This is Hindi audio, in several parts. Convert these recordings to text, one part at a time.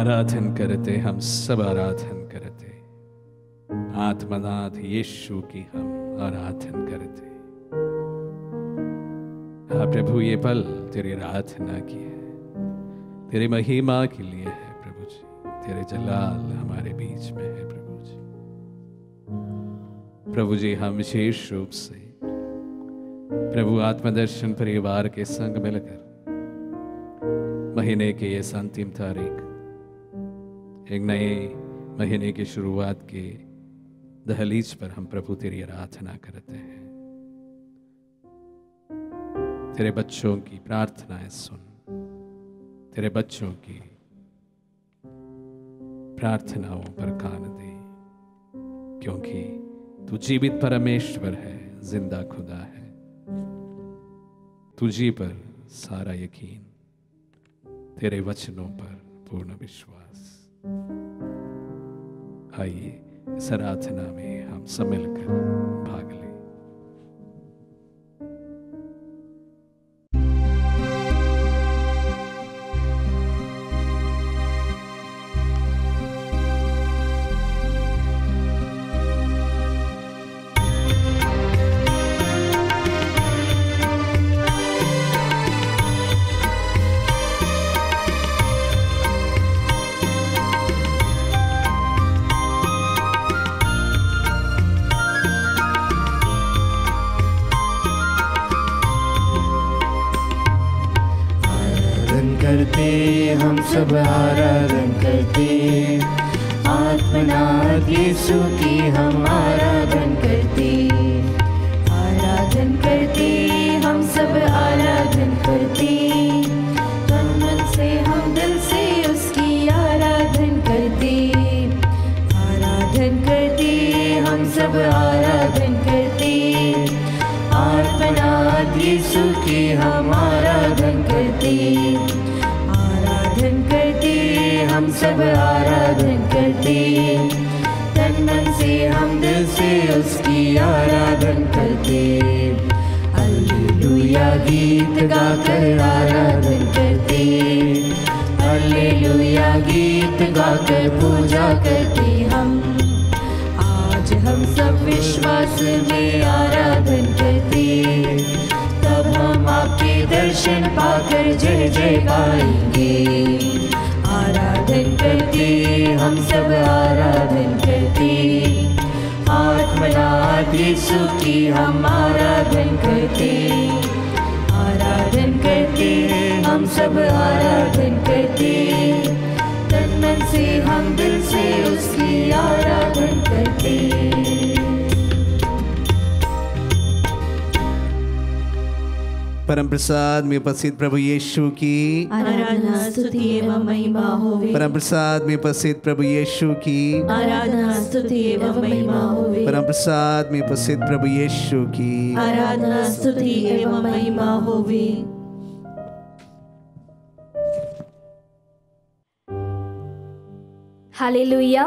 आराधन करते, हम सब आराधन करते, आत्मनाथ यीशु की हम आराधन करते। हाँ प्रभु, ये पल तेरी आराधना की है, तेरी महिमा के लिए है प्रभु जी। तेरे जलाल हमारे बीच में है प्रभु जी। प्रभु जी, हम विशेष रूप से प्रभु आत्मदर्शन परिवार के संग मिलकर महीने के इस अंतिम तारीख, एक नए महीने की शुरुआत के दहलीज पर हम प्रभु तेरी आराधना करते हैं। तेरे बच्चों की प्रार्थनाएं सुन, तेरे बच्चों की प्रार्थनाओं पर कान दे, क्योंकि तू जीवित परमेश्वर है, जिंदा खुदा है। तुझी पर सारा यकीन, तेरे वचनों पर पूर्ण विश्वास। आइए इस आराधना में हम सब मिलकर भाग लें। हम सब आराधन करते, आत्मनाथ यीशु की हम आराधन करते, आराधन करते, हम सब आराधन करते, तन मन से हम दिल से उसकी आराधन करते, आराधन करते, हम सब आराधन करते, आत्मनाथ यीशु की हम आराधन करते, आराधन करते, हम सब आराधन करते, तन मन से हम दिल से उसकी आराधन करते। हालेलुया गीत गाकर आराधन करते, हालेलुया गीत गाकर पूजा करते हम। आज हम सब विश्वास में आराधन करते, तब हम आपके दर्शन पाकर जय जय गाएंगे। आराधन करते, हम सब आराधन करते, आत्मनाथ यीशु की हम आराधन करते, आराधन करते, हम सब आराधन करते, तन मन से हम दिल से उसकी आराधन करते। परम प्रसाद में उपस्थित प्रभु यीशु की आराधना स्तुति एवं महिमा होवे। परम प्रसाद में उपस्थित प्रभु यीशु की आराधना स्तुति एवं महिमा होवे। परम प्रसाद में उपस्थित प्रभु यीशु की आराधना स्तुति एवं महिमा होवे। Hallelujah,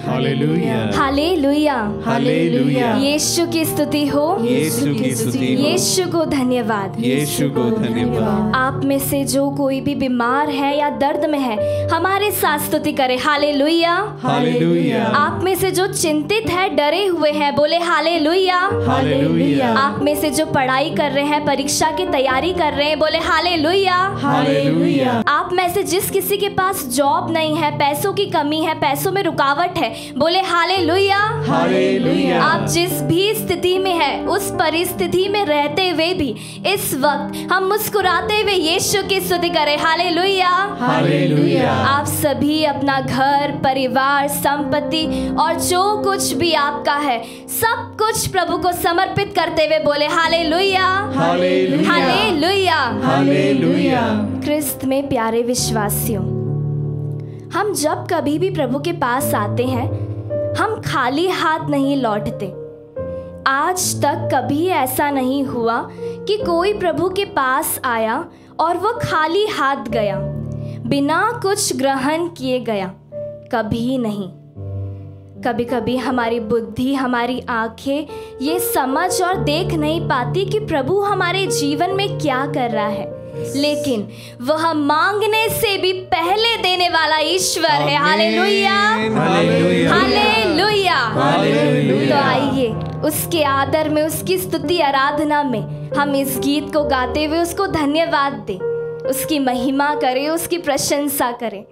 hallelujah, hallelujah, hallelujah. Yeshu की स्तुति हो, यीशु की स्तुति हो, यीशु को धन्यवाद, यीशु को धन्यवाद। आप में से जो कोई भी बीमार है या दर्द में है, हमारे साथ स्तुति करे। Hallelujah, hallelujah. आप में से जो चिंतित है, डरे हुए हैं, बोले हालेलुया, हालेलुया। आप में से जो पढ़ाई कर रहे हैं, परीक्षा की तैयारी कर रहे हैं, बोले हालेलुया, हालेलुया। आप में से जिस किसी के पास जॉब नहीं है, पैसों की कमी है, पैसों में रुकावट है, बोले हालेलुया, हालेलुया। आप जिस भी स्थिति में है, उस परिस्थिति में रहते हुए भी इस वक्त हम मुस्कुराते हुए यीशु की स्तुति करें। Hallelujah, hallelujah. आप सभी अपना घर, परिवार, संपत्ति और जो कुछ भी आपका है, सब कुछ प्रभु को समर्पित करते हुए बोले हालेलुया, हालेलुया, हालेलुया, हालेलुया। क्रिस्त में प्यारे विश्वासियों, हम जब कभी भी प्रभु के पास आते हैं, हम खाली हाथ नहीं लौटते। आज तक कभी ऐसा नहीं हुआ कि कोई प्रभु के पास आया और वो खाली हाथ गया, बिना कुछ ग्रहण किए गया। कभी नहीं। कभी कभी हमारी बुद्धि, हमारी आंखें ये समझ और देख नहीं पाती कि प्रभु हमारे जीवन में क्या कर रहा है। लेकिन वह मांगने से भी पहले देने वाला ईश्वर है। Hallelujah, hallelujah. तो आइए उसके आदर में, उसकी स्तुति आराधना में हम इस गीत को गाते हुए उसको धन्यवाद दें, उसकी महिमा करें, उसकी प्रशंसा करें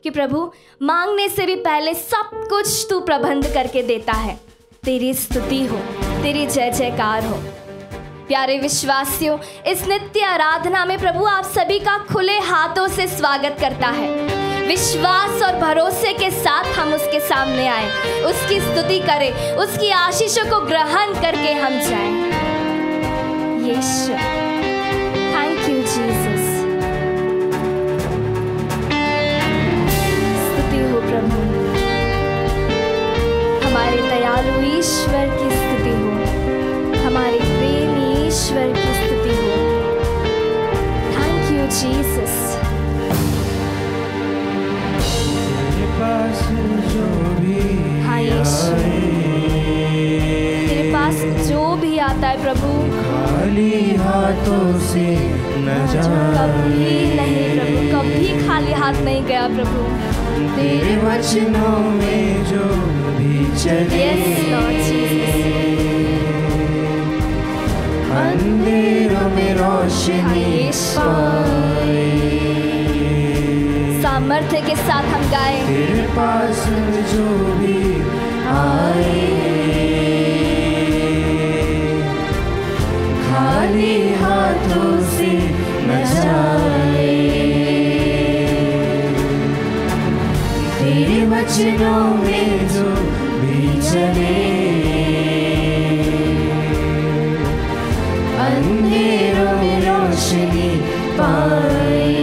कि प्रभु मांगने से भी पहले सब कुछ तू प्रबंध करके देता है। तेरी स्तुति हो, तेरी जय जयकार हो। प्यारे विश्वासियों, इस नित्य आराधना में प्रभु आप सभी का खुले हाथों से स्वागत करता है। विश्वास और भरोसे के साथ हम उसके सामने आए, उसकी स्तुति करें, उसकी आशीषों को ग्रहण करके हम जाएं। यीशु, थैंक यू जीसस। स्तुति हो प्रभु, हमारे दयालु ईश्वर की स्तुति हो, हमारे प्रेमी ईश्वर की स्तुति हो। Thank you Jesus. हाँ यीशु, तेरे पास जो भी आता है प्रभु, खाली हाथों से न जाए। कभी नहीं प्रभु, कभी खाली हाथ नहीं गया प्रभु। तेरे वचनों में जो भी चले, Yes, Lord Jesus। अंधेरों में रोशनी पाए। सामर्थ्य के साथ हम गाएं। तेरे पास जो भी आए, खाली हाथों से न जाए। तेरे वचनों में जो भी चले, अंधेरों में रोशनी पाए।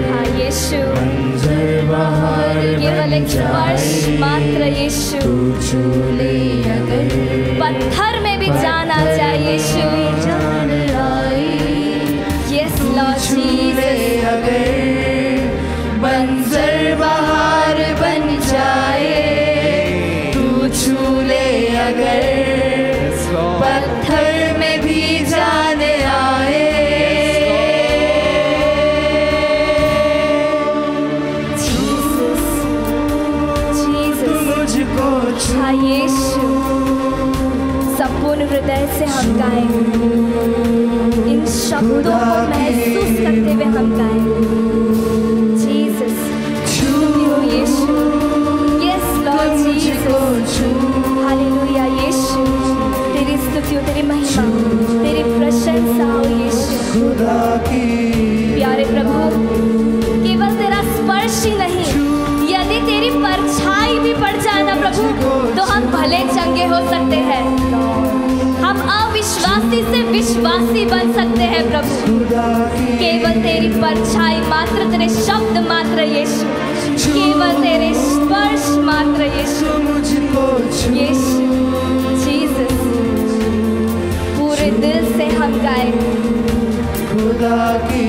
हाँ यीशु, मंजर बहार केवल एक स्पर्श मात्र यीशु। चूले अगर पत्थर में भी जान आ जाए यीशु। जान आई, यस लॉर्ड चूले जीसस। अगर मंजर बहार बन जाए, तू चूले अगर पत्थर में भी जान आए। Jesus, Jesus. मुझको हाँ यीशु, संपूर्ण हृदय से हम गाएं, इन शब्दों को महसूस करते हुए हम गाएं। जीसस, स्तुति हो Yeshu. Yes Lord Jesus. Hallelujah Yeshu, तेरी स्तुति हो, तेरी महिमा, तेरी प्रशंसा हो यीशु। खुदा की प्यारे प्रभु, केवल तेरा स्पर्श ही नहीं, यदि तेरी परछाई भी पड़ जाए ना प्रभु, तो हम भले चंगे हो सकते हैं। हम अविश्वासी से विश्वासी बन सकते हैं प्रभु। केवल तेरी परछाई मात्र, तेरे शब्द मात्र यीशु, केवल तेरे स्पर्श मात्र यीशु। मुझको यीशु, जीसस, पूरे दिल से हम गाए। खुदा की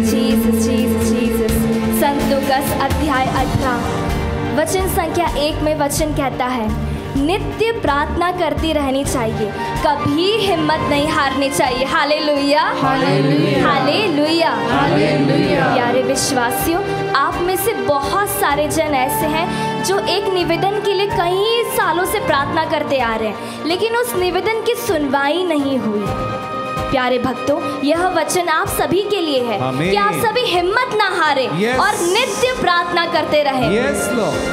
जीसस, जीसस, जीसस। संत लूकास अध्याय 18 वचन संख्या 1 में वचन कहता है, नित्य प्रार्थना करती रहनी चाहिए, कभी हिम्मत नहीं हारनी चाहिए। Hallelujah, hallelujah, hallelujah, hallelujah. प्यारे विश्वासियों, आप में से बहुत सारे जन ऐसे हैं जो एक निवेदन के लिए कई सालों से प्रार्थना करते आ रहे हैं, लेकिन उस निवेदन की सुनवाई नहीं हुई। प्यारे भक्तों, यह वचन आप सभी के लिए है कि आप सभी हिम्मत ना हारे और नित्य प्रार्थना करते रहे।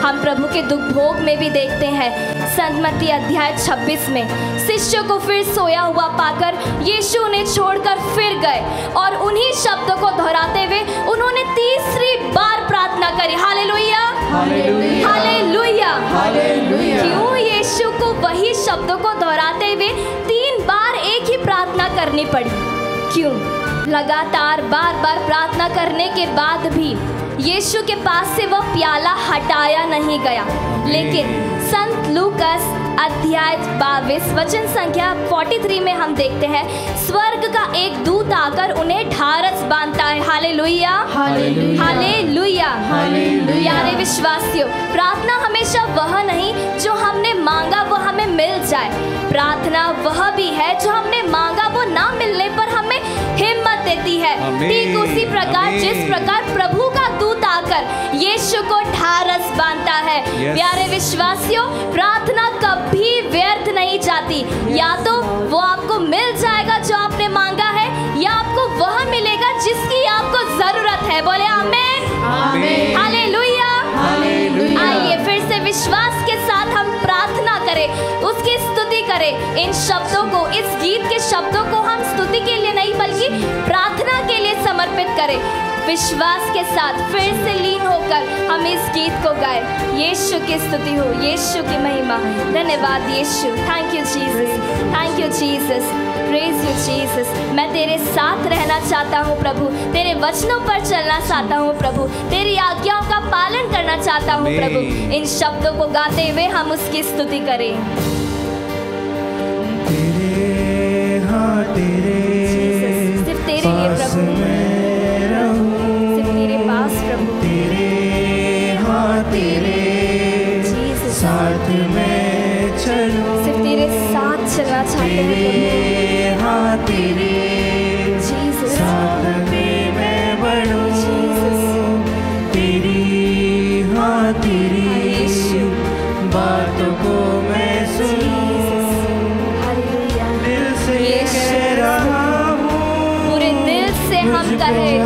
हम प्रभु के दुख भोग में भी देखते हैं, संत मत्ती अध्याय 26 में शिष्यों को फिर सोया हुआ पाकर यीशु उन्हें छोड़कर फिर गए और उन्हीं शब्दों को दोहराते हुए उन्होंने तीसरी बार प्रार्थना करी। Hallelujah, hallelujah, hallelujah, hallelujah. क्यों यीशु को वही शब्दों को दोहराते हुए 3 बार एक ही प्रार्थना करनी पड़ी? क्यों? लगातार बार बार प्रार्थना करने के बाद भी यीशु के पास से वह प्याला हटाया नहीं गया, लेकिन संत लूकास अध्याय 22 वचन संख्या 43 में हम देखते हैं, स्वर्ग का एक दूत आकर उन्हें ढारस बांधता है। Hallelujah, hallelujah, hallelujah, hallelujah. प्यारे विश्वासियों, प्रार्थना हमेशा वह नहीं जो हमने मांगा वो हमें मिल जाए। प्रार्थना वह भी है जो हमने मांगा वो ना मिलने पर हमें हिम्मत देती है। ठीक उसी प्रकार जिस प्रकार प्रभु का दूत आकर यीशु को ढारस बांधता है। प्यारे विश्वासियों, प्रार्थना कभी व्यर्थ नहीं जाती। या तो वो आपको मिल जाएगा जो आपने मांगा है, या आपको वह मिलेगा जिसकी आपको जरूरत है। बोले आमीन, आमीन, हालेलुया। हालेलुया। आइए फिर से विश्वास के साथ हम प्रार्थना करें, उसकी स्तुति करें। इन शब्दों को, इस गीत के शब्दों को हम स्तुति के लिए नहीं बल्कि प्रार्थना के लिए समर्पित करें। विश्वास के साथ फिर से लीन होकर हम इस गीत को गाएं। यीशु की स्तुति हो, यीशु की महिमा। धन्यवाद Yeshu. Thank you Jesus, thank you Jesus, praise you Jesus. मैं तेरे साथ रहना चाहता हूँ प्रभु, तेरे वचनों पर चलना चाहता हूँ प्रभु, तेरी आज्ञाओं का पालन करना चाहता हूँ प्रभु। इन शब्दों को गाते हुए हम उसकी स्तुति करें। तेरे हाँ तेरे सिर्फ तेरे लिए प्रभु, सिर्फ तेरे पास प्रभु, तेरे हाँ तेरे साथ में चलूं, सिर्फ तेरे साथ चलना चाहते हैं तेरे हाँ तेरे जीसस, साथ में मैं बढ़ूं, तेरी हाँ तेरी बातों को मैं सुनूं, हालेलुया। दिल से कह रहा हूँ, पूरे दिल से हम कहें,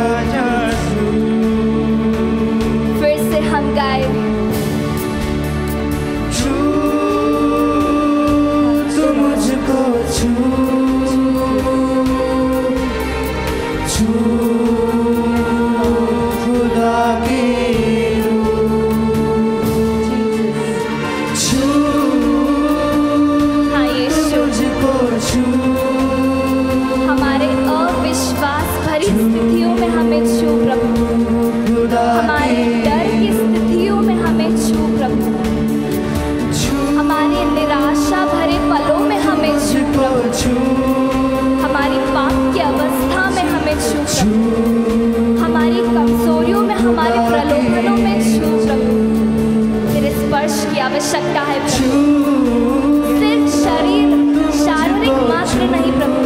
फिर से हम गाए। छू तू मुझको छू, छू खुदा की रूह, छू हाँ यीशु, मुझको छू, हमारे अविश्वास भरी स्थितियों में हमें छू प्रभु, हमारे डर की स्थितियों में हमें छू प्रभु, हमारी निराशा भरे पलों में हमें छू प्रभु, हमारी पाप की अवस्था में हमें छू प्रभु, हमारी कमजोरियों में, हमारे प्रलोभनों में छू प्रभु। तेरे स्पर्श की आवश्यकता है प्रभु, सिर्फ शारीरिक मात्र नहीं प्रभु,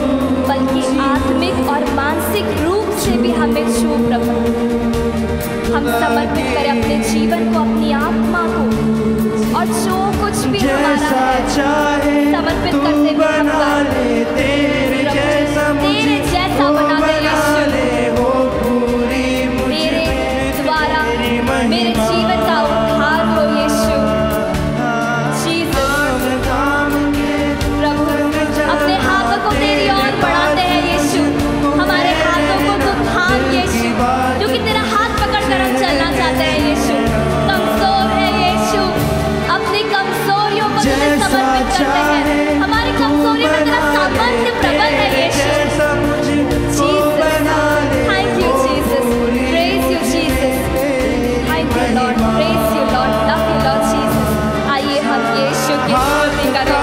बल्कि आत्मिक और मानसिक रूप से भी हमें छू प्रभु। हम समर्पित करें अपने जीवन को, अपनी आत्मा को, और जो कुछ भी हमारा है समर्पित करते हुए हम गाएं। तेरे जैसा बना दे यीशु, तेरे द्वारा मेरे जीवन का उद्धार हो यीशु। जीसस प्रभु, अपने हाथों को तेरी ओर बढ़ाते हैं यीशु, हमारे हाथों को तू थाम यीशु, क्योंकि तेरा हाथ पकड़कर हम चलना चाहते हैं यीशु। कमजोर है यीशु, अपनी कमजोरियों को तुझे समर्पित करते हैं, हमारी कमजोरी में तेरा सामर्थ्य प्रबल है यीशु। Thank you Jesus, praise you Jesus, thank you Lord, praise you Lord, love you Lord Jesus। आइए हम यीशु की स्तुति करें।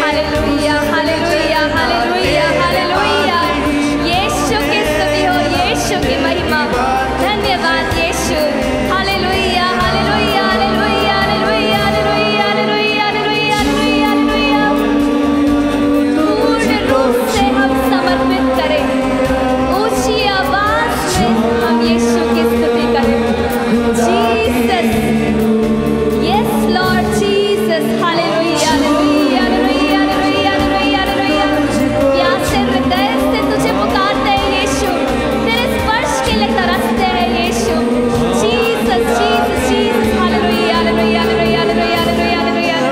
Hallelujah, hallelujah, hallelujah, hallelujah. Yeshu की स्तुति हो, यीशु की महिमा। धन्यवाद Yeshu. Hallelujah, hallelujah, hallelujah, hallelujah, hallelujah, hallelujah, hallelujah, hallelujah, hallelujah. पूर्ण रूप से हम समर्पित करें, ऊंची आवाज में हम यीशु की स्तुति करें। Jesus, yes Lord Jesus, hallelujah, hallelujah, hallelujah, hallelujah, hallelujah, hallelujah. प्यासे हृदय से तुझे पुकारते हैं यीशु, तेरे स्पर्श के लिए तरसते हैं Yeshu. Jesus, Jesus, Jesus, hallelujah, hallelujah, hallelujah, hallelujah, hallelujah, hallelujah,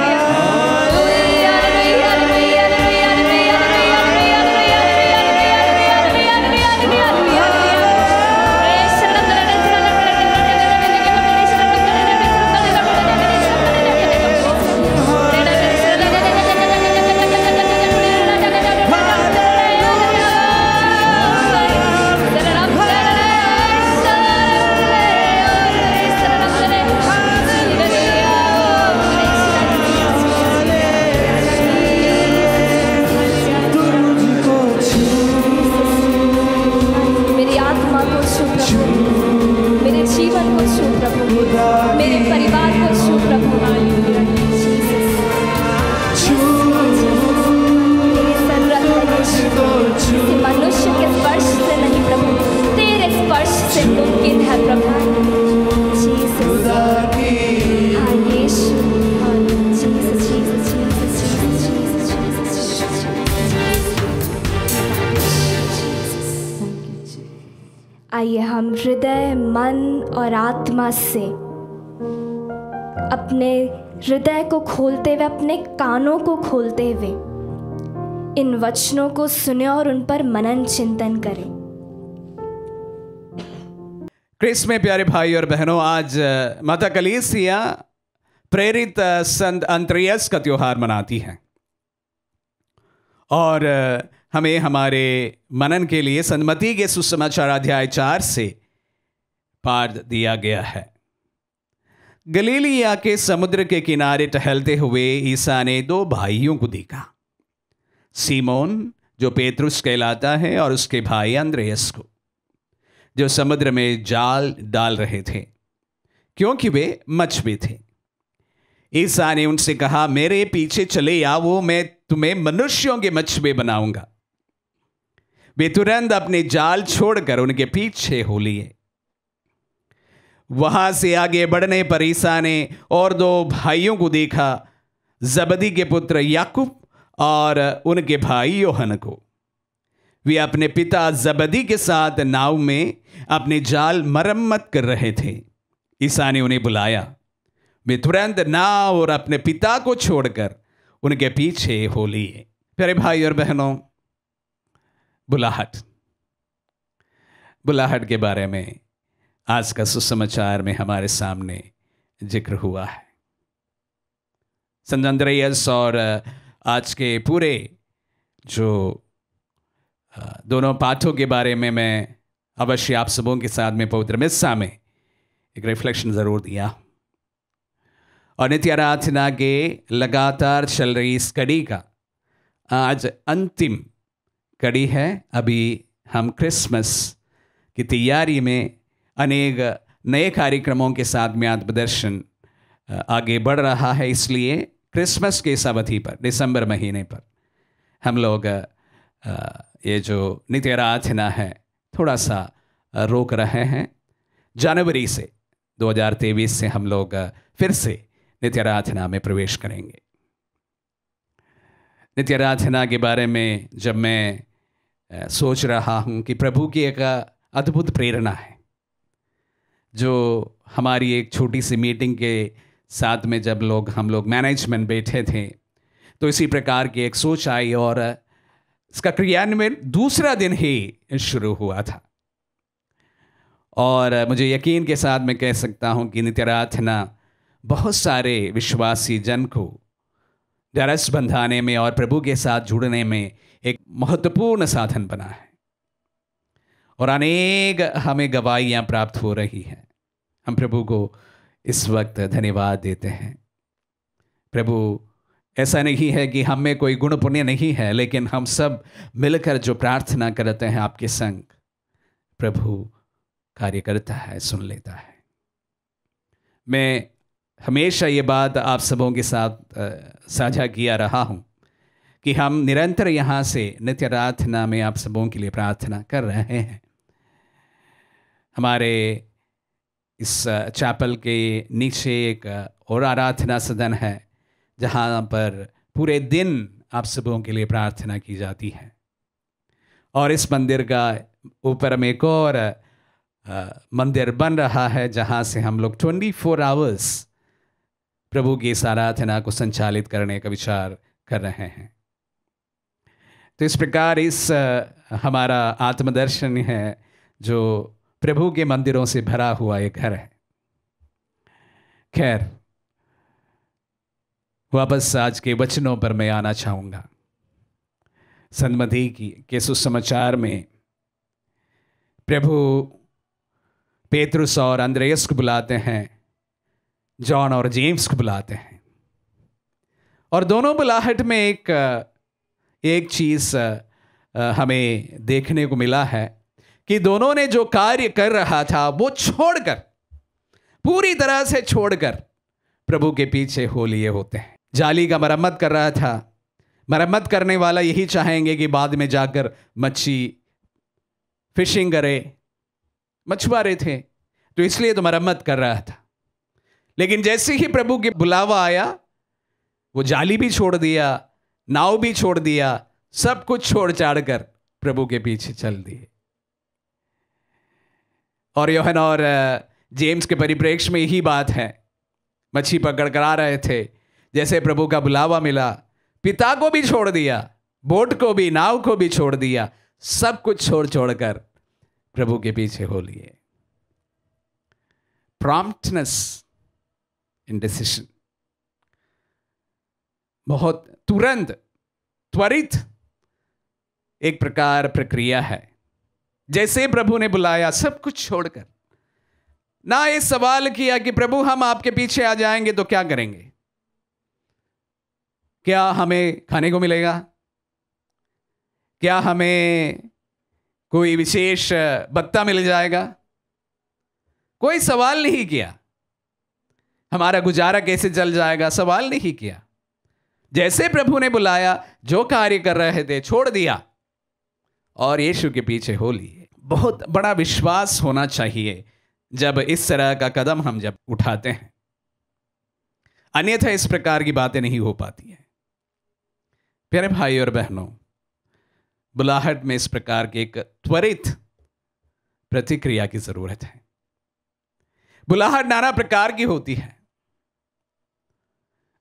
मेरी आत्मा को छू प्रभु, मेरे जीवन को छू प्रभु, मेरे परिवार को छू प्रभु। जीसस, मुमकिन है प्रभु। जीसस, खुदा की हाँ यीशु, हाँ Jesus, Jesus, Jesus, Jesus, Jesus, Jesus. आइए हम हृदय, मन और आत्मा से अपने हृदय को खोलते हुए, अपने कानों को खोलते हुए इन वचनों को सुने और उन पर मनन चिंतन करें। क्रिस्त में प्यारे भाई और बहनों, आज माता कलीसिया प्रेरित संत अंद्रियास का त्योहार मनाती है और हमें हमारे मनन के लिए संत मत्ती के सुसमाचार अध्याय 4 से पाठ दिया गया है। गलीलिया के समुद्र के किनारे टहलते हुए ईसा ने 2 भाइयों को देखा, सीमोन जो पेतरुस कहलाता है और उसके भाई अंद्रियास को, जो समुद्र में जाल डाल रहे थे क्योंकि वे मछुए थे। ईसा ने उनसे कहा, मेरे पीछे चले आओ, मैं तुम्हें मनुष्यों के मछुए बनाऊंगा। वे तुरंत अपने जाल छोड़कर उनके पीछे हो लिए। वहां से आगे बढ़ने पर ईसा ने और 2 भाइयों को देखा, जबदी के पुत्र याकूब और उनके भाई यूहन्ना को। वे अपने पिता जबदी के साथ नाव में अपने जाल मरम्मत कर रहे थे। ईसा ने उन्हें बुलाया। वे तुरंत नाव और अपने पिता को छोड़कर उनके पीछे हो लिए। प्यारे भाई और बहनों, बुलाहट के बारे में आज का सुसमाचार में हमारे सामने जिक्र हुआ है। संत अंद्रियास और आज के पूरे जो दोनों पाठों के बारे में मैं अवश्य आप सबों के साथ में पवित्र मिस्सा में एक रिफ्लेक्शन ज़रूर दिया। और नित्य आराधना के लगातार चल रही इस कड़ी का आज अंतिम कड़ी है। अभी हम क्रिसमस की तैयारी में अनेक नए कार्यक्रमों के साथ में आत्मदर्शन आगे बढ़ रहा है। इसलिए क्रिसमस के इस अवधि पर, दिसंबर महीने पर, हम लोग ये जो नित्य आराधना है थोड़ा सा रोक रहे हैं। जनवरी से 2023 से हम लोग फिर से नित्य आराधना में प्रवेश करेंगे। नित्य आराधना के बारे में जब मैं सोच रहा हूँ कि प्रभु की एक अद्भुत प्रेरणा है, जो हमारी एक छोटी सी मीटिंग के साथ में जब हम लोग मैनेजमेंट बैठे थे तो इसी प्रकार की एक सोच आई और इसका क्रियान्वयन दूसरा दिन ही शुरू हुआ था। और मुझे यकीन के साथ मैं कह सकता हूँ कि नित्य आराधना बहुत सारे विश्वासी जन को ढाढ़स बंधाने में और प्रभु के साथ जुड़ने में एक महत्वपूर्ण साधन बना है और अनेक हमें गवाहियाँ प्राप्त हो रही हैं। हम प्रभु को इस वक्त धन्यवाद देते हैं। प्रभु, ऐसा नहीं है कि हम में कोई गुण पुण्य नहीं है, लेकिन हम सब मिलकर जो प्रार्थना करते हैं आपके संग, प्रभु कार्य करता है, सुन लेता है। मैं हमेशा ये बात आप सबों के साथ साझा किया रहा हूँ कि हम निरंतर यहाँ से नित्य आराधना में आप सबों के लिए प्रार्थना कर रहे हैं। हमारे इस चैपल के नीचे एक और आराधना सदन है जहाँ पर पूरे दिन आप सबों के लिए प्रार्थना की जाती है। और इस मंदिर का ऊपर में एक और मंदिर बन रहा है जहाँ से हम लोग 24 आवर्स प्रभु की इस आराधना को संचालित करने का विचार कर रहे हैं। तो इस प्रकार इस हमारा आत्मदर्शन है जो प्रभु के मंदिरों से भरा हुआ एक घर है। खैर, वापस आज के वचनों पर मैं आना चाहूँगा। संत मत्ती के सुसमाचार में प्रभु पेतरुस और अंद्रियास को बुलाते हैं, जॉन और जेम्स को बुलाते हैं, और दोनों बुलाहट में एक चीज़ हमें देखने को मिला है कि दोनों ने जो कार्य कर रहा था वो छोड़कर, पूरी तरह से छोड़कर प्रभु के पीछे हो लिए होते हैं। जाली का मरम्मत कर रहा था। मरम्मत करने वाला यही चाहेंगे कि बाद में जाकर मच्छी फिशिंग करे, मछुआरे थे तो इसलिए तो मरम्मत कर रहा था, लेकिन जैसे ही प्रभु के बुलावा आया वो जाली भी छोड़ दिया, नाव भी छोड़ दिया, सब कुछ छोड़ छाड़ कर प्रभु के पीछे चल दिए। और यूहन्ना और जेम्स के परिप्रेक्ष्य में यही बात है। मच्छी पकड़ कर आ रहे थे, जैसे प्रभु का बुलावा मिला, पिता को भी छोड़ दिया, बोट को भी, नाव को भी छोड़ दिया, सब कुछ छोड़ कर प्रभु के पीछे हो लिए। प्रॉम्प्टनेस इन डिसीजन, बहुत तुरंत, त्वरित एक प्रकार प्रक्रिया है। जैसे प्रभु ने बुलाया, सब कुछ छोड़कर, ना ये सवाल किया कि प्रभु हम आपके पीछे आ जाएंगे तो क्या करेंगे, क्या हमें खाने को मिलेगा, क्या हमें कोई विशेष भत्ता मिल जाएगा, कोई सवाल नहीं किया। हमारा गुजारा कैसे चल जाएगा, सवाल नहीं किया। जैसे प्रभु ने बुलाया, जो कार्य कर रहे थे छोड़ दिया और यीशु के पीछे हो लिए। बहुत बड़ा विश्वास होना चाहिए जब इस तरह का कदम हम जब उठाते हैं, अन्यथा इस प्रकार की बातें नहीं हो पाती हैं। प्यारे भाई और बहनों, बुलाहट में इस प्रकार की एक त्वरित प्रतिक्रिया की जरूरत है। बुलाहट नाना प्रकार की होती है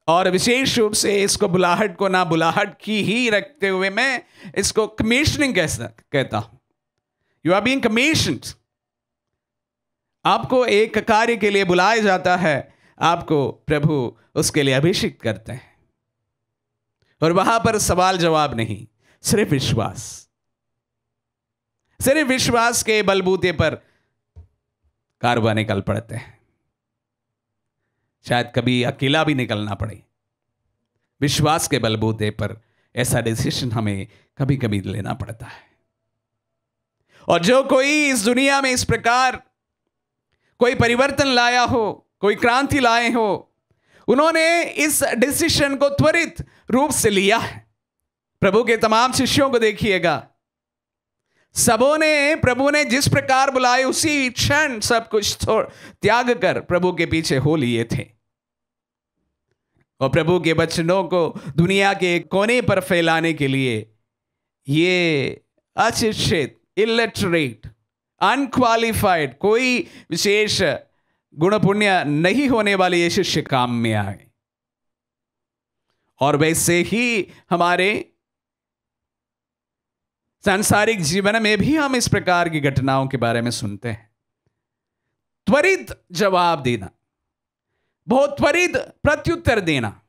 और विशेष रूप से इसको बुलाहट को ना बुलाहट की ही रखते हुए मैं इसको कमीशनिंग कहता हूं। You are being commissioned. आपको एक कार्य के लिए बुलाया जाता है, आपको प्रभु उसके लिए अभिषेक करते हैं और वहां पर सवाल जवाब नहीं, सिर्फ विश्वास। सिर्फ विश्वास के बलबूते पर कारवां निकल पड़ते हैं। शायद कभी अकेला भी निकलना पड़े। विश्वास के बलबूते पर ऐसा डिसीजन हमें कभी कभी लेना पड़ता है। और जो कोई इस दुनिया में इस प्रकार कोई परिवर्तन लाया हो, कोई क्रांति लाए हो, उन्होंने इस डिसीजन को त्वरित रूप से लिया है। प्रभु के तमाम शिष्यों को देखिएगा, सबों ने प्रभु ने जिस प्रकार बुलाए उसी क्षण सब कुछ त्याग कर प्रभु के पीछे हो लिए थे और प्रभु के वचनों को दुनिया के कोने पर फैलाने के लिए ये अशिक्षित, इलिटरेट, अनक्वालिफाइड, कोई विशेष गुण पुण्य नहीं होने वाले ये शिष्य काम में आए। और वैसे ही हमारे सांसारिक जीवन में भी हम इस प्रकार की घटनाओं के बारे में सुनते हैं। त्वरित जवाब देना, बहुत त्वरित प्रत्युत्तर देना,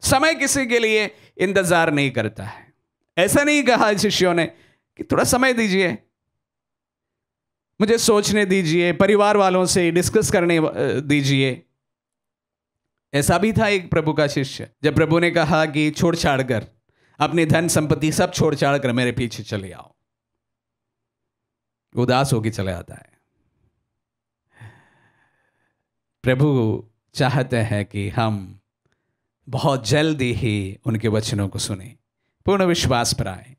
समय किसी के लिए इंतजार नहीं करता है। ऐसा नहीं कहा शिष्यों ने कि थोड़ा समय दीजिए, मुझे सोचने दीजिए, परिवार वालों से डिस्कस करने दीजिए। ऐसा भी था एक प्रभु का शिष्य, जब प्रभु ने कहा कि छोड़ छाड़ कर, अपनी धन संपत्ति सब छोड़ छाड़ कर मेरे पीछे चले आओ, उदास होकर चले आता है। प्रभु चाहते हैं कि हम बहुत जल्दी ही उनके वचनों को सुने, पूर्ण विश्वास पर आए।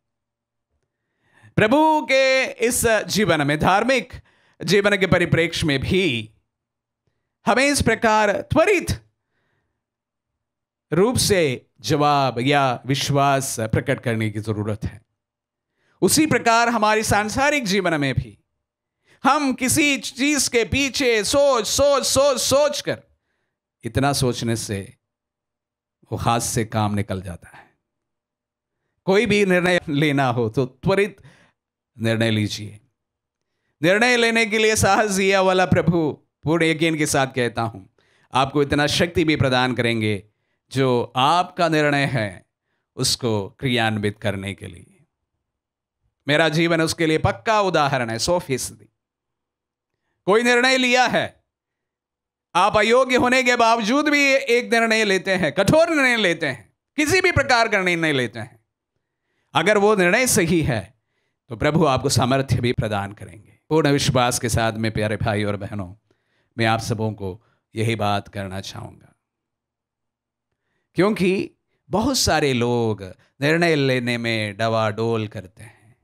प्रभु के इस जीवन में, धार्मिक जीवन के परिप्रेक्ष्य में भी हमें इस प्रकार त्वरित रूप से जवाब या विश्वास प्रकट करने की जरूरत है। उसी प्रकार हमारी सांसारिक जीवन में भी हम किसी चीज के पीछे सोच कर, इतना सोचने से वो हाथ से काम निकल जाता है। कोई भी निर्णय लेना हो तो त्वरित निर्णय लीजिए। निर्णय लेने के लिए साहस दिया वाला प्रभु पूर्ण यकीन के साथ कहता हूं, आपको इतना शक्ति भी प्रदान करेंगे जो आपका निर्णय है उसको क्रियान्वित करने के लिए। मेरा जीवन उसके लिए पक्का उदाहरण है, 100%। कोई निर्णय लिया है, आप अयोग्य होने के बावजूद भी एक निर्णय लेते हैं, कठोर निर्णय लेते हैं, किसी भी प्रकार का निर्णय लेते हैं, अगर वो निर्णय सही है तो प्रभु आपको सामर्थ्य भी प्रदान करेंगे। पूर्ण विश्वास के साथ में प्यारे भाई और बहनों, मैं आप सबों को यही बात करना चाहूँगा, क्योंकि बहुत सारे लोग निर्णय लेने में डवाडोल करते हैं,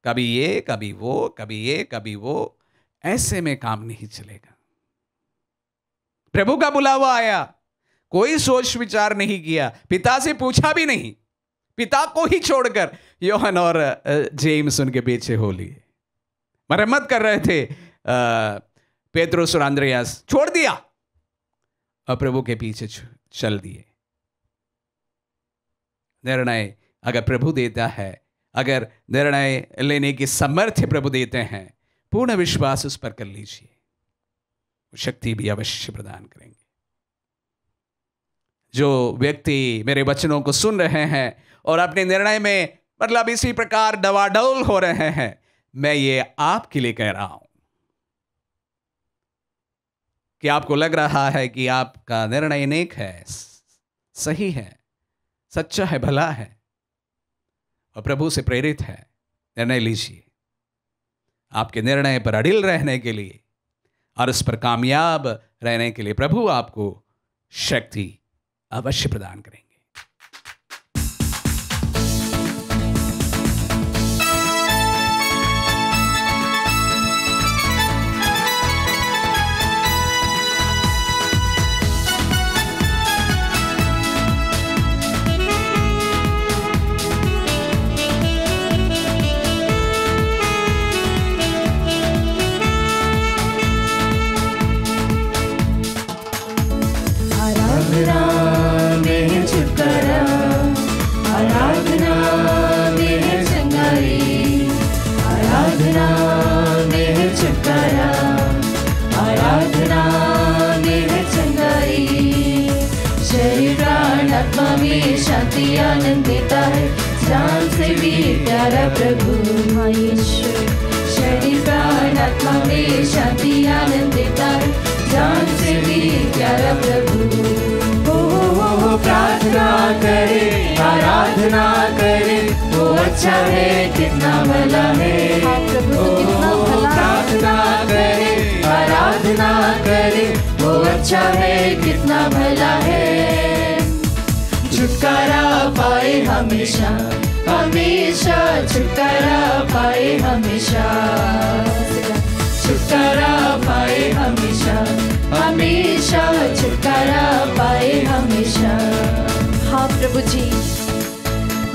कभी ये कभी वो, कभी ये कभी वो, ऐसे में काम नहीं चलेगा। प्रभु का बुलावा आया, कोई सोच विचार नहीं किया, पिता से पूछा भी नहीं, पिता को ही छोड़कर योहन और जेम्स उनके पीछे हो लिए। मरम्मत कर रहे थे पेत्रुस और अंद्रयास, छोड़ दिया और प्रभु के पीछे चल दिए। निर्णय अगर प्रभु देता है, अगर निर्णय लेने की सामर्थ्य प्रभु देते हैं, पूर्ण विश्वास उस पर कर लीजिए, शक्ति भी अवश्य प्रदान करेंगे। जो व्यक्ति मेरे वचनों को सुन रहे हैं और अपने निर्णय में मतलब इसी प्रकार डवाडोल हो रहे हैं, मैं ये आपके लिए कह रहा हूं कि आपको लग रहा है कि आपका निर्णय नेक है, सही है, सच्चा है, भला है और प्रभु से प्रेरित है, निर्णय लीजिए। आपके निर्णय पर अडिल रहने के लिए और उस पर कामयाब रहने के लिए प्रभु आपको शक्ति अवश्य प्रदान करेंगे। शांति आनंद देता है, जान से भी प्यारा प्रभु यीशु। शरीर प्राण आत्मा में शांति आनंद देता है, जान से भी प्यारा प्रभु। हो प्रार्थना करे, आराधना करे, वो अच्छा है, कितना भला है। प्रार्थना करे, आराधना करे, वो अच्छा है, कितना भला है। छुटकारा पाए हमेशा, हमेशा छुटकारा पाए हमेशा, छुटकारा पाए हमेशा, हमेशा छुटकारा पाए हमेशा। हाँ प्रभु जी,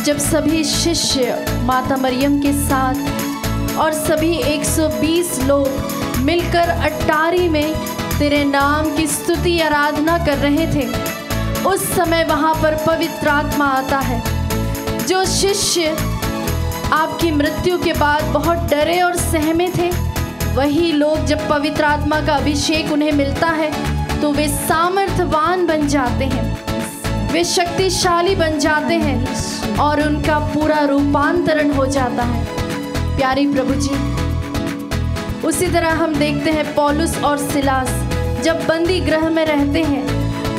जब सभी शिष्य माता मरियम के साथ और सभी 120 लोग मिलकर अट्टारी में तेरे नाम की स्तुति आराधना कर रहे थे, उस समय वहाँ पर पवित्र आत्मा आता है। जो शिष्य आपकी मृत्यु के बाद बहुत डरे और सहमे थे, वही लोग जब पवित्र आत्मा का अभिषेक उन्हें मिलता है तो वे सामर्थ्यवान बन जाते हैं, वे शक्तिशाली बन जाते हैं और उनका पूरा रूपांतरण हो जाता है। प्यारी प्रभु जी, उसी तरह हम देखते हैं पौलुस और सिलास जब बंदी गृह में रहते हैं,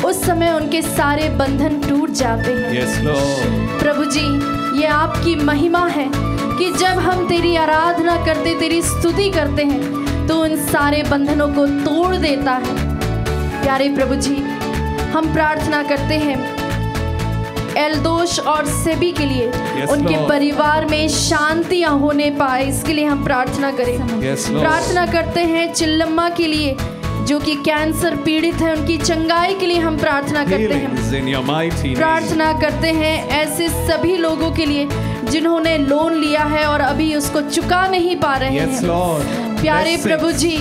उस समय उनके सारे बंधन टूट जाते हैं। Yes, Lord. प्रभु जी, ये आपकी महिमा है कि जब हम तेरी आराधना करते, तेरी स्तुति करते हैं तो उन सारे बंधनों को तोड़ देता है। प्यारे प्रभु जी, हम प्रार्थना करते हैं एल्दोश और सेबी के लिए, Yes, उनके Lord. परिवार में शांतियां होने पाए, इसके लिए हम प्रार्थना करें। Yes, Lord. प्रार्थना करते हैं चिल्लम्मा के लिए जो कि कैंसर पीड़ित है, उनकी चंगाई के लिए हम प्रार्थना करते हैं। Healings in your mighty name. प्रार्थना करते हैं ऐसे सभी लोगों के लिए जिन्होंने लोन लिया है और अभी उसको चुका नहीं पा रहे Yes, हैं। Lord. प्यारे Bless it. प्रभु जी,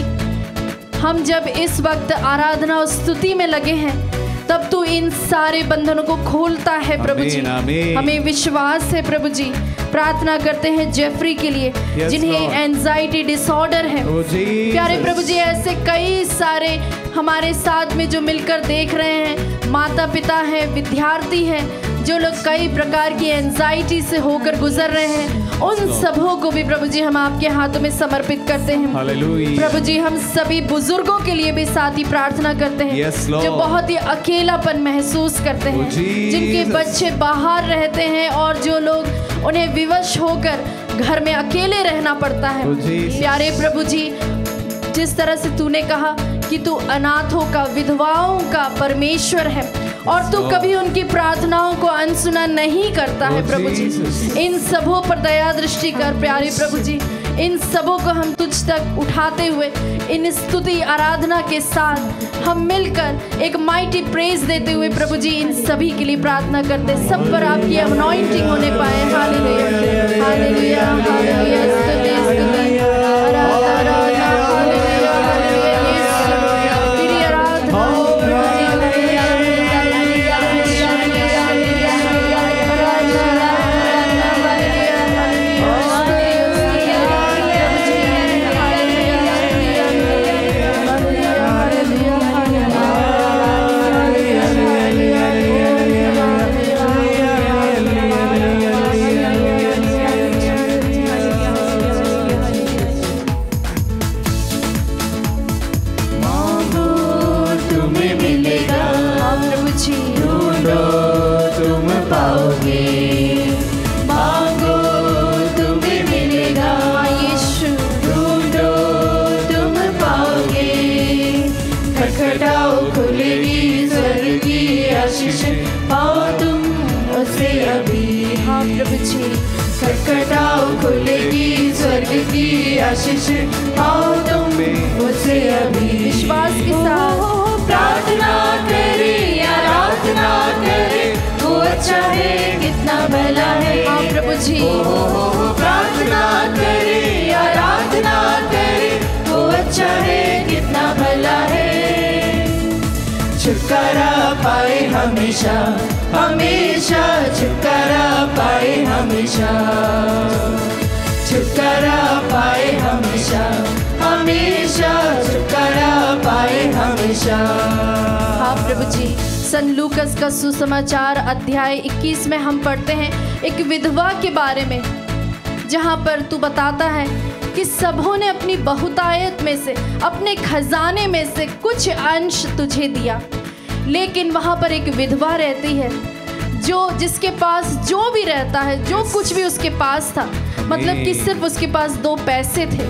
हम जब इस वक्त आराधना और स्तुति में लगे हैं तब तो इन सारे बंधनों को खोलता है प्रभु जी। आमीन, आमीन। हमें विश्वास है प्रभु जी। प्रार्थना करते हैं जेफरी के लिए, Yes, जिन्हें Lord. एंजाइटी डिसऑर्डर है। Oh, Jesus. प्यारे प्रभु जी, ऐसे कई सारे हमारे साथ में जो मिलकर देख रहे हैं, माता पिता हैं, विद्यार्थी हैं, जो लोग कई प्रकार की एंजाइटी से होकर गुजर रहे हैं, उन सबों को भी प्रभु जी हम आपके हाथों में समर्पित करते हैं। Hallelujah. प्रभु जी, हम सभी बुजुर्गों के लिए भी साथ ही प्रार्थना करते हैं, Yes, Lord. जो बहुत ही अकेलापन महसूस करते हैं, Oh, Jesus. जिनके बच्चे बाहर रहते हैं और जो लोग उन्हें विवश होकर घर में अकेले रहना पड़ता है। Oh, Jesus. प्यारे प्रभु जी, जिस तरह से तूने कहा कि तू अनाथों का, विधवाओं का परमेश्वर है और तू कभी उनकी प्रार्थनाओं को अनसुना नहीं करता है। Oh, प्रभु जी, Jesus. इन सबों पर दया दृष्टि कर प्यारे प्रभु जी। इन सबों को हम तुझ तक उठाते हुए इन स्तुति आराधना के साथ हम मिलकर एक माइटी प्रेज देते हुए प्रभु जी इन सभी के लिए प्रार्थना करते, सब पर आपकी अनॉइंटिंग होने पाए। हालेलुया हालेलुया हालेलुया, स्तुति स्तुति आराधना हालेलुया हालेलुया, यीशु तेरी आराधना खटखटाओ खुलेगी स्वर्ग की आशीष पाओ तुम मुझसे अभी। विश्वास के साथ प्रार्थना करे आराधना करे, वो अच्छा है कितना भला है। हाँ प्रभु जी, प्रार्थना करे आराधना करे, वो अच्छा है कितना भला है। छुटकारा पाए हमेशा हमेशा, छुटकारा पाए हमेशा, छुटकारा पाए हमेशा हमेशा, छुटकारा पाए हमेशा। हाँ प्रभु जी, सन लूकस का सुसमाचार अध्याय 21 में हम पढ़ते हैं एक विधवा के बारे में, जहाँ पर तू बताता है कि सबों ने अपनी बहुतायत में से, अपने खजाने में से कुछ अंश तुझे दिया, लेकिन वहाँ पर एक विधवा रहती है जिसके पास जो भी रहता है, जो कुछ भी उसके पास था, मतलब कि सिर्फ उसके पास 2 पैसे थे।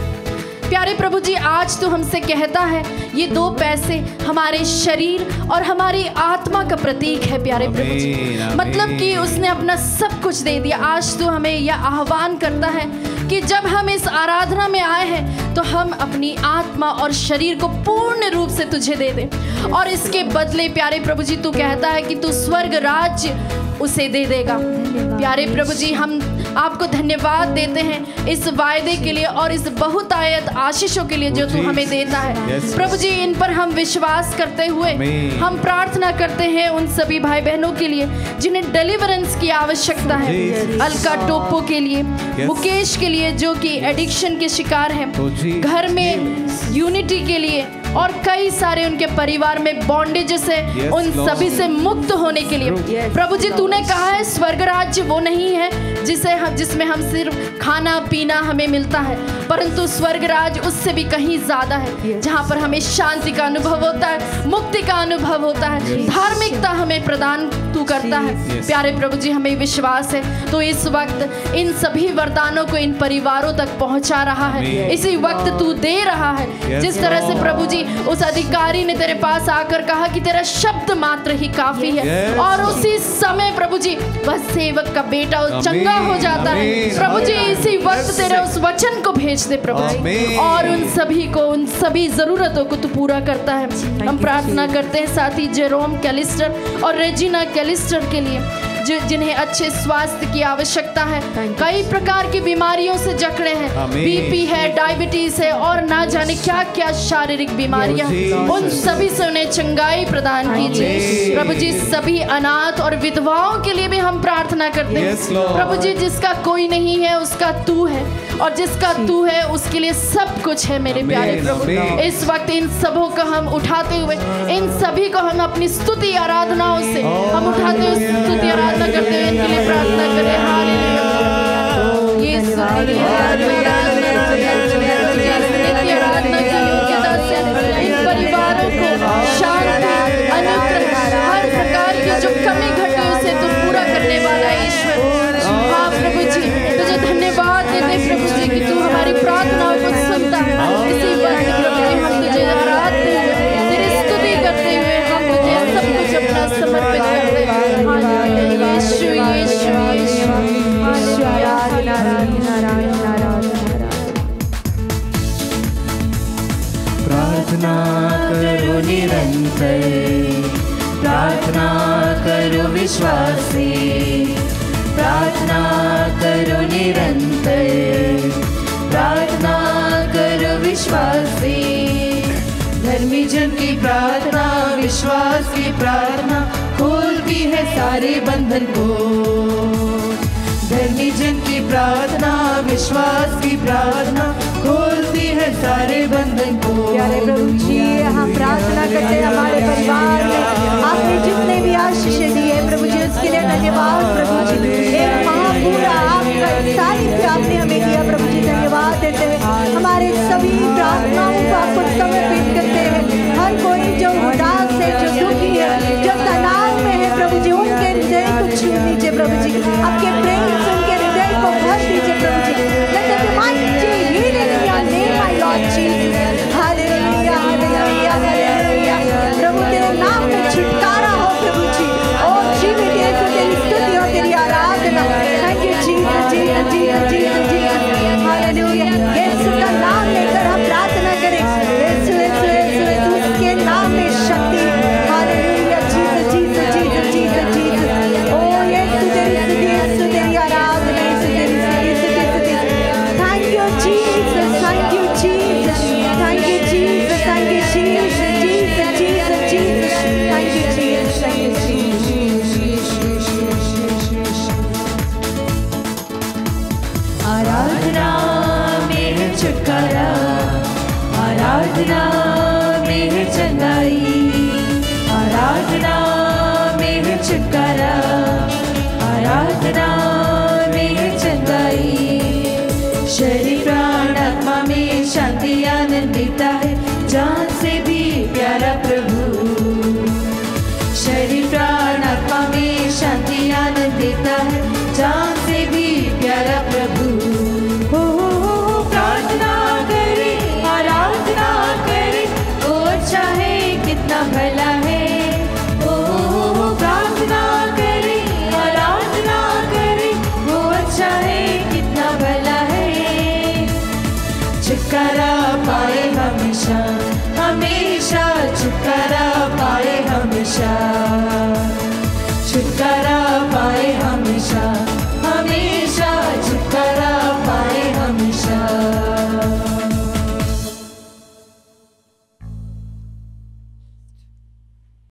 प्यारे प्रभु जी, आज तो हमसे कहता है ये 2 पैसे हमारे शरीर और हमारी आत्मा का प्रतीक है। प्यारे प्रभु जी, मतलब कि उसने अपना सब कुछ दे दिया। आज तो हमें यह आह्वान करता है कि जब हम इस आराधना में आए हैं तो हम अपनी आत्मा और शरीर को पूर्ण रूप से तुझे दे दें, और इसके बदले प्यारे प्रभु जी तू कहता है कि तू स्वर्ग राज्य उसे दे देगा। प्यारे प्रभु जी, हम आपको धन्यवाद देते हैं इस वायदे के लिए और इस बहुतायत आशीषों के लिए जो तू हमें देता है। प्रभु जी, इन पर हम विश्वास करते हुए हम प्रार्थना करते हैं उन सभी भाई बहनों के लिए जिन्हें डिलीवरेंस की आवश्यकता है, अलका टोपो के लिए, मुकेश के लिए जो कि एडिक्शन के शिकार हैं, घर में यूनिटी के लिए, और कई सारे उनके परिवार में बॉन्डेजेस है, उन सभी से मुक्त होने के लिए। प्रभु जी, तूने कहा है स्वर्ग राज्य वो नहीं है जिसमें हम सिर्फ खाना पीना हमें मिलता है, परंतु स्वर्ग राज्य उससे भी कहीं ज्यादा है, जहाँ पर हमें शांति का अनुभव होता है, मुक्ति का अनुभव होता है, धार्मिकता हमें प्रदान तू करता है। प्यारे प्रभु जी, हमें विश्वास है तो इस वक्त इन सभी वरदानों को इन परिवारों तक पहुंचा रहा है, इसी वक्त तू दे रहा है। जिस तरह से प्रभु जी उस अधिकारी ने तेरे पास आकर कहा कि तेरा शब्द मात्र ही काफी है, और उसी समय प्रभु जी वह सेवक का बेटा चंगा हो जाता है। प्रभु जी, इसी वक्त तेरे उस वचन को भेज दे प्रभु जी, और उन सभी को, उन सभी जरूरतों को तू पूरा करता है। हम प्रार्थना करते हैं साथी जेरोम कैलिस्टर और रेजिना कैलिस्टर के लिए, जिन्हें अच्छे स्वास्थ्य की आवश्यकता है, कई प्रकार की बीमारियों से जकड़े हैं, बीपी है, डायबिटीज है, और ना जाने क्या क्या शारीरिक बीमारियां, उन सभी से उन्हें चंगाई प्रदान कीजिए। प्रभु जी, सभी अनाथ और विधवाओं के लिए भी हम प्रार्थना करते हैं। प्रभु जी, जिसका कोई नहीं है उसका तू है, और जिसका तू है उसके लिए सब कुछ है। मेरे प्यारे प्रभु, इस वक्त इन सबों को हम उठाते हुए, इन सभी को हम अपनी स्तुति आराधनाओं से हम उठाते हुए स्तुति आराधना करते हुए इनके लिए प्रार्थना करें। हालेलुया, ये स्तुति आराधना की योग्यता से इन परिवारों को शांति, अनुग्रह, हर प्रकार की जो कमी घटी उसे तू पूरा करने वाला ईश्वर। हाँ प्रभु जी, तुझे धन्यवाद देते प्रभु जी कि तू हमारी प्रार्थनाओं को सुनता है। इसी वक्त प्रभु जी हम तुझे आराधते हुए, तेरी स्तुति करते हुए हम तुझे सब कुछ अपना समर्पित करते हैं। यीशु यीशु यीशु, प्रार्थना करो निरंतर, प्रार्थना करो विश्वासी, प्रार्थना करो निरंतर, प्रार्थना करो विश्वासी। धर्मी जन की प्रार्थना, विश्वास की प्रार्थना खोलती है सारे बंधन को। धर्मी जन की प्रार्थना, विश्वास की प्रार्थना खोलती है सारे बंधन को। प्यारे प्रभु जी, हम प्रार्थना करते हैं हमारे परिवार में आपने जितने भी आशीष दिए प्रभु जी उसके लिए धन्यवाद प्रभु जी। एक महापूरा आपका सानिध्य आपने हमें दिया प्रभु जी, धन्यवाद देते हैं। हमारे सभी प्रार्थनाओं को आपको समर्पित करते हैं। हर कोई जो उदास है, जो दुखी है, जो तनाव में है प्रभु जी, उनके हृदय को छू लीजिए प्रभु जी। आपके प्रेम से उनके हृदय को भर दीजिए प्रभु जी। Let there be mighty healing in your name, my Lord Jesus. Hallelujah, hallelujah, hallelujah. प्रभु तेरे नाम में छुटकारा हो प्रभु जी। ओ जीवित यीशु तेरी स्तुति और तेरी आराधना। Thank you Jesus, Jesus, Jesus, Jesus, Jesus. Hallelujah. यीशु का नाम लेकर हम प्रार्थना करें। यीशु, यीशु, यीशु, यीशु, उसके नाम में शक्ति। Hallelujah, Jesus, Jesus, Jesus, Jesus, Jesus. ओ यीशु तेरी स्तुति, यीशु तेरी आराधना, यीशु तेरी स्तुति, स्तुति, स्तुति। Thank you Jesus, thank you Jesus, thank you Jesus, thank you Jesus, Jesus, Jesus, Jesus, thank you Jesus, thank you Jesus. आराधना में है छुटकारा, आराधना में है चंगाई, आराधना में है छुटकारा।